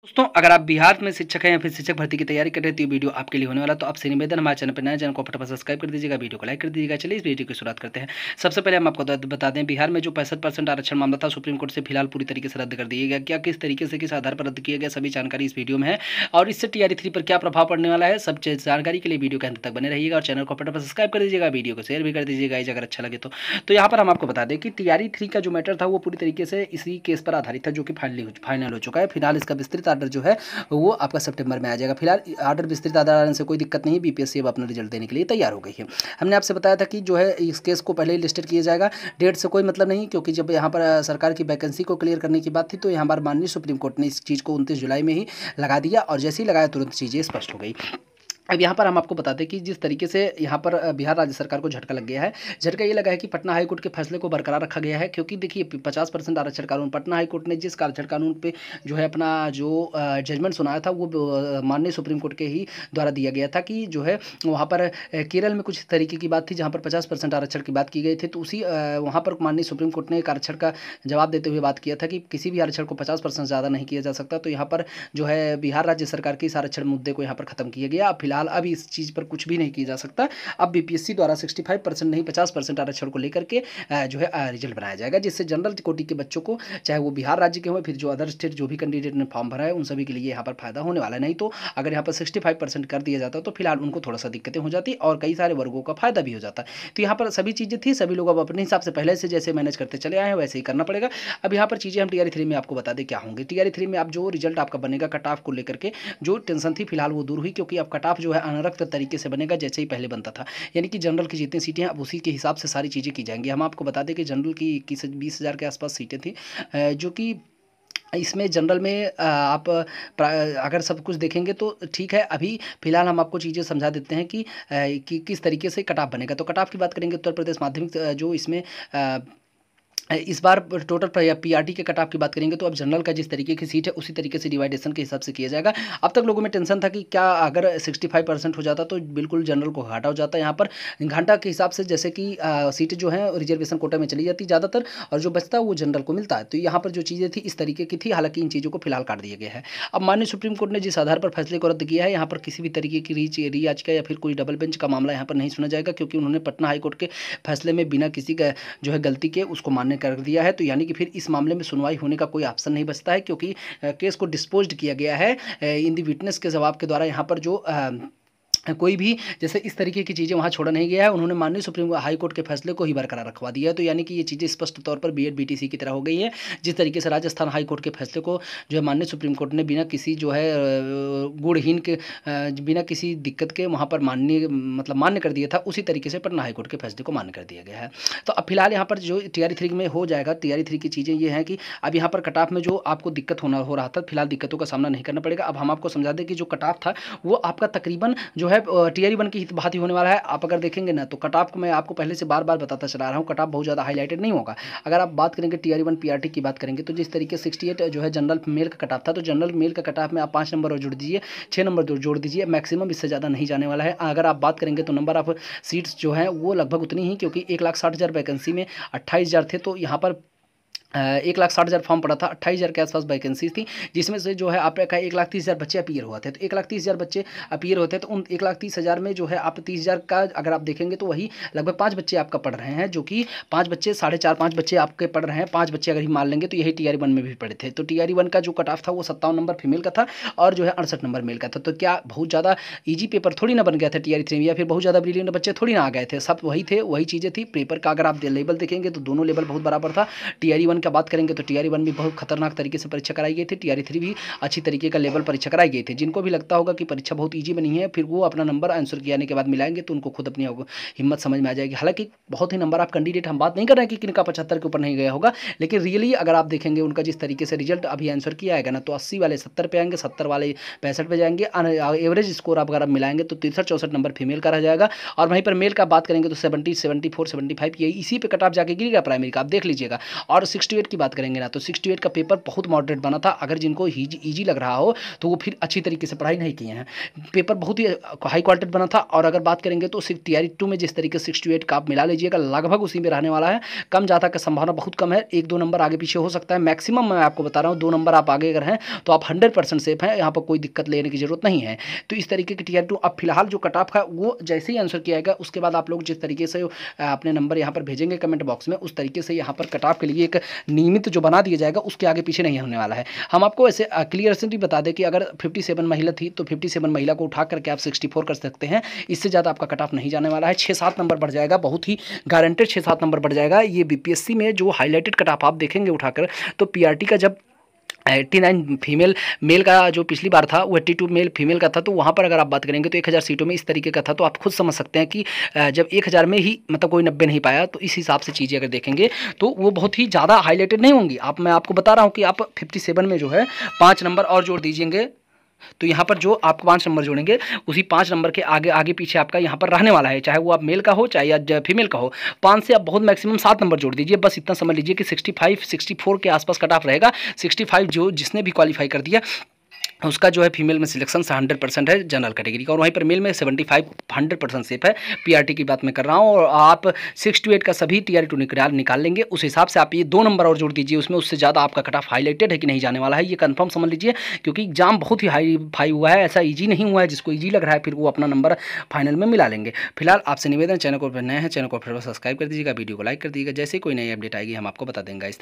दोस्तों, अगर आप बिहार में शिक्षक हैं या फिर शिक्षक भर्ती की तैयारी कर रहे हैं तो ये वीडियो आपके लिए होने वाला। तो आपसे निवेदन, हमारे चैनल पर नए चैनल को फटाफट सब्सक्राइब कर दीजिएगा, वीडियो को लाइक कर दीजिएगा। चलिए इस वीडियो की शुरुआत करते हैं। सबसे पहले हम आपको बता दें, बिहार में जो 65% आरक्षण मामला था सुप्रीम कोर्ट से फिलहाल पूरी तरीके से रद्द कर दिया गया। क्या किस तरीके से किस आधार पर रद्द किया गया, सभी जानकारी इस वीडियो में है और इससे टीआरई 3 पर क्या प्रभाव पड़ने वाला है, सब जानकारी के लिए वीडियो के अंत तक बने रहिएगा और चैनल को फटाफट सब्सक्राइब कर दीजिएगा, वीडियो को शेयर भी कर दीजिएगा अगर अच्छा लगे तो यहाँ पर हम आपको बता दें कि टीआरई 3 का जो मैटर था वो पूरी तरीके से इसी केस पर आधारित था जो कि फाइनल हो चुका है। फिलहाल इसका विस्तृत आर्डर जो है वो आपका सितंबर में आ जाएगा। फिलहाल आर्डर विस्तृत आर्डर आने से कोई दिक्कत नहीं, बीपीएससी अब अपना रिजल्ट देने के लिए तैयार हो गई है। हमने आपसे बताया था कि जो है इस केस को पहले ही लिस्टेड किया जाएगा, डेट से कोई मतलब नहीं, क्योंकि जब यहाँ पर सरकार की वैकेंसी को क्लियर करने की बात थी तो यहाँ पर माननीय सुप्रीम कोर्ट ने इस चीज़ को 29 जुलाई में ही लगा दिया और जैसे ही लगाया तुरंत चीज़ें स्पष्ट हो गई। अब यहाँ पर हम आपको बताते हैं कि जिस तरीके से यहाँ पर बिहार राज्य सरकार को झटका लग गया है, झटका ये लगा है कि पटना हाईकोर्ट के फैसले को बरकरार रखा गया है। क्योंकि देखिए 50% आरक्षण कानून, पटना हाईकोर्ट ने जिस आरक्षण कानून पे जो है अपना जो जजमेंट सुनाया था वो माननीय सुप्रीम कोर्ट के ही द्वारा दिया गया था कि जो है वहाँ पर केरल में कुछ तरीके की बात थी जहाँ पर 50% आरक्षण की बात की गई थी। तो उसी वहाँ पर माननीय सुप्रीम कोर्ट ने एक आरक्षण का जवाब देते हुए बात किया था कि किसी भी आरक्षण को 50% ज़्यादा नहीं किया जा सकता। तो यहाँ पर जो है बिहार राज्य सरकार के इस आरक्षण मुद्दे को यहाँ पर खत्म किया गया। फिलहाल अब इस चीज़ पर कुछ भी नहीं किया जा सकता। अब बीपीएससी द्वारा 65% नहीं 50% आरक्षण को लेकर के जो है रिजल्ट बनाया जाएगा, जिससे जनरल कोटि के बच्चों को, चाहे वो बिहार राज्य के हो फिर जो अदर स्टेट जो भी कैंडिडेट ने फॉर्म भरा है, उन सभी के लिए यहाँ पर फायदा होने वाला है। नहीं तो अगर यहाँ पर 65% कर दिया जाता तो फिलहाल उनको थोड़ा सा दिक्कतें हो जाती और कई सारे वर्गों का फायदा भी हो जाता। तो यहाँ पर सभी चीज़ें थी, सभी लोग अब अपने हिसाब से पहले से जैसे मैनेज करते चले आए हैं वैसे ही करना पड़ेगा। अब यहाँ पर चीज़ें हम टीआरई 3 में आपको बता दें क्या होंगे। टीआरई 3 में अब जो रिजल्ट आपका बनेगा कट ऑफ को लेकर के जो टेंशन थी फिलहाल वो दूर हुई, क्योंकि अब कट ऑफ जो है अनरक्त तरीके से बनेगा जैसे ही पहले बनता था। यानी कि जनरल की जितनी सीटें हैं अब उसी के हिसाब से सारी चीज़ें की जाएंगी। हम आपको बता दें कि जनरल की 21-20 हज़ार के आसपास सीटें थी, जो कि इसमें जनरल में आप अगर सब कुछ देखेंगे तो ठीक है। अभी फिलहाल हम आपको चीज़ें समझा देते हैं कि किस तरीके से कट ऑफ बनेगा। तो कट ऑफ की बात करेंगे उत्तर प्रदेश माध्यमिक जो इसमें इस बार टोटल पीआरटी के कट ऑफ की बात करेंगे तो अब जनरल का जिस तरीके की सीट है उसी तरीके से डिवाइडेशन के हिसाब से किया जाएगा। अब तक लोगों में टेंशन था कि क्या अगर 65% हो जाता तो बिल्कुल जनरल को घाटा हो जाता। यहाँ पर घंटा के हिसाब से जैसे कि सीटें जो हैं रिजर्वेशन कोटा में चली जाती ज़्यादातर और जो बचता है वो जनरल को मिलता है। तो यहाँ पर जो चीज़ें थी इस तरीके की थी, हालांकि इन चीज़ों को फिलहाल काट दिया गया है। अब माननीय सुप्रीम कोर्ट ने जिस आधार पर फैसले को रद्द किया है, यहाँ पर किसी भी तरीके की री याचिका या फिर कोई डबल बेंच का मामला यहाँ पर नहीं सुना जाएगा, क्योंकि उन्होंने पटना हाईकोर्ट के फैसले में बिना किसी का जो है गलती के उसको मान्य कर दिया है। तो यानी कि फिर इस मामले में सुनवाई होने का कोई ऑप्शन नहीं बचता है, क्योंकि केस को डिस्पोज्ड किया गया है इन दी विटनेस के जवाब के द्वारा। यहाँ पर जो कोई भी जैसे इस तरीके की चीज़ें वहाँ छोड़ा नहीं गया है, उन्होंने माननीय सुप्रीम हाई कोर्ट के फैसले को ही बरकरार रखवा दिया है। तो यानी कि ये चीज़ें स्पष्ट तौर पर बीएड बीटीसी की तरह हो गई है। जिस तरीके से राजस्थान हाई कोर्ट के फैसले को जो है माननीय सुप्रीम कोर्ट ने बिना किसी जो है गुणहीन के बिना किसी दिक्कत के वहाँ पर मान्य कर दिया था, उसी तरीके से पटना हाई कोर्ट के फैसले को मान्य कर दिया गया है। तो अब फिलहाल यहाँ पर जो टीआरई 3 में हो जाएगा, टीआरई 3 की चीज़ें ये हैं कि अब यहाँ पर कट ऑफ में जो आपको दिक्कत हो रहा था, फिलहाल दिक्कतों का सामना नहीं करना पड़ेगा। अब हम आपको समझा दें कि जो कट ऑफ था वो आपका तकरीबन जो है टीआरई 1 की बात ही होने वाला है। आप अगर देखेंगे ना तो कट ऑफ को मैं आपको पहले से बार बार बताता चला रहा हूँ, कट ऑफ बहुत ज़्यादा हाईलाइटेड नहीं होगा। अगर आप बात करेंगे टीआरई 1 पीआरटी की बात करेंगे तो जिस तरीके 68 जो है जनरल मेल का कट ऑफ था, तो जनरल मेल का कट ऑफ में आप 5 नंबर और जोड़ दीजिए, 6 नंबर जोड़ दीजिए, मैक्सिमम इससे ज़्यादा नहीं जाने वाला है। अगर आप बात करेंगे तो नंबर ऑफ सीट्स जो है वो लगभग उतनी ही, क्योंकि 1,60,000 वैकेंसी में 28,000 थे, तो यहाँ पर 1,60,000 फॉर्म पड़ा था, 28,000 के आसपास वैकेंसी थी, जिसमें से जो है आपका 1,30,000 बच्चे अपीयर हुआ थे। तो 1,30,000 बच्चे अपीयर होते हैं, तो उन 1,30,000 में जो है आप 30,000 का अगर आप देखेंगे तो वही लगभग 5 बच्चे आपका पढ़ रहे हैं, जो कि 5 बच्चे 4.5-5 बच्चे आपके पढ़ रहे हैं। 5 बच्चे अगर ही मान लेंगे तो यही टीआरई 1 में भी पढ़े थे। तो टीआरई 1 का जो कट ऑफ था वो 57 नंबर फीमेल का था और जो है 68 नंबर मेल का था। तो क्या बहुत ज़्यादा ईजी पेपर थोड़ी ना बन गया था टीआरई 3 में, या फिर बहुत ज़्यादा ब्रिलियंट बच्चे थोड़ी ना आ गए थे, सब वही थे, वही चीज़ें थी। पेपर का अगर आप लेवल देखेंगे तो दोनों लेवल बहुत बराबर था। टीआरई 1 का बात करेंगे तो टीआरई 1 भी बहुत खतरनाक तरीके से परीक्षा कराई गई थी, टीआरई 3 भी अच्छी तरीके का लेवल परीक्षा कराई गई थी। जिनको भी लगता होगा कि परीक्षा बहुत ईजी बनी है, फिर वो अपना नंबर आंसर किए आने के बाद मिलाएंगे तो उनको खुद अपनी हिम्मत समझ में आ जाएगी। हालांकि बहुत ही नंबर आप कैंडिडेट, हम बात नहीं कर रहे हैं कि किनका 75 के ऊपर नहीं गया होगा, लेकिन रियली अगर आप देखेंगे उनका जिस तरीके से रिजल्ट अभी आंसर किया आएगा ना, तो 80 वाले 70 पे आएंगे, 70 वाले 65 पे जाएंगे। एवरेज स्कोर आप अगर मिलाएंगे तो 63-64 नंबर फीमेल का रह जाएगा, और वहीं पर मेल का बात करेंगे तो 70, 74, 75 ये इसी पे कट ऑफ जाके गिरेगा प्राइमरी का, आप देख लीजिएगा। और 65 68 की बात करेंगे ना, तो 68 का पेपर बहुत मॉडरेट बना था। अगर जिनको ईजी लग रहा हो तो वो फिर अच्छी तरीके से पढ़ाई नहीं किए हैं। पेपर बहुत ही हाई क्वालिटी बना था। और अगर बात करेंगे तो सिर्फ टीआरई 2 में जिस तरीके से 68 का आप मिला लीजिएगा, लगभग उसी में रहने वाला है। कम ज़्यादा का संभावना बहुत कम है, 1-2 नंबर आगे पीछे हो सकता है। मैक्सिमम मैं आपको बता रहा हूँ 2 नंबर आप आगे अगर हैं तो आप 100% सेफ हैं, यहाँ पर कोई दिक्कत लेने की जरूरत नहीं है। तो इस तरीके की टीआरई 2 अब फिलहाल जो कट ऑफ है वो जैसे ही आंसर किया जाएगा उसके बाद आप लोग जिस तरीके से अपने नंबर यहाँ पर भेजेंगे कमेंट बॉक्स में, उस तरीके से यहाँ पर कट ऑफ के लिए एक नियमित जो बना दिया जाएगा उसके आगे पीछे नहीं होने वाला है। हम आपको ऐसे क्लियर से भी बता दें कि अगर 57 महिला थी तो 57 महिला को उठा करके आप 64 कर सकते हैं। इससे ज़्यादा आपका कट ऑफ नहीं जाने वाला है। 6-7 नंबर बढ़ जाएगा, बहुत ही गारंटेड 6-7 नंबर बढ़ जाएगा। ये बीपीएससी में जो हाईलाइटेड कट ऑफ आप देखेंगे उठाकर, तो पीआरटी का जब 89 फीमेल मेल का जो पिछली बार था वो 82 मेल फीमेल का था, तो वहाँ पर अगर आप बात करेंगे तो 1000 सीटों में इस तरीके का था। तो आप खुद समझ सकते हैं कि जब 1000 में ही मतलब कोई 90 नहीं पाया, तो इस हिसाब से चीज़ें अगर देखेंगे तो वो बहुत ही ज़्यादा हाईलाइटेड नहीं होंगी। मैं आपको बता रहा हूँ कि आप 57 में जो है 5 नंबर और जोड़ दीजिएंगे, तो यहाँ पर जो आपको 5 नंबर जोड़ेंगे उसी 5 नंबर के आगे आगे पीछे आपका यहाँ पर रहने वाला है, चाहे वो आप मेल का हो चाहे या फीमेल का हो। 5 से आप बहुत मैक्सिमम 7 नंबर जोड़ दीजिए, बस इतना समझ लीजिए कि 65-64 के आसपास कट ऑफ रहेगा। 65 जो जिसने भी क्वालिफाई कर दिया उसका जो है फीमेल में सिलेक्शन 100% है जनरल कैटेगरी का, और वहीं पर मेल में 75 100% सेफ है। पीआरटी की बात मैं कर रहा हूँ। और आप 6 to 8 का सभी टीआरई 2 निकाल लेंगे, उस हिसाब से आप ये 2 नंबर और जोड़ दीजिए उसमें, उससे ज़्यादा आपका कट ऑफ हाईलाइटेड है कि नहीं जाने वाला है, ये कंफर्म समझ लीजिए। क्योंकि एग्जाम बहुत ही हाई हुआ है, ऐसा ईजी नहीं हुआ है। जिसको ईजी लग रहा है फिर वो अपना नंबर फाइनल में मिला लेंगे। फिलहाल आपसे निवेदन, चैनल को नए हैं चैनल को फिर सब्सक्राइब कर दीजिएगा, वीडियो को लाइक कर दीजिएगा। जैसे कोई नई अपडेट आएगी हम आपको बता देंगे।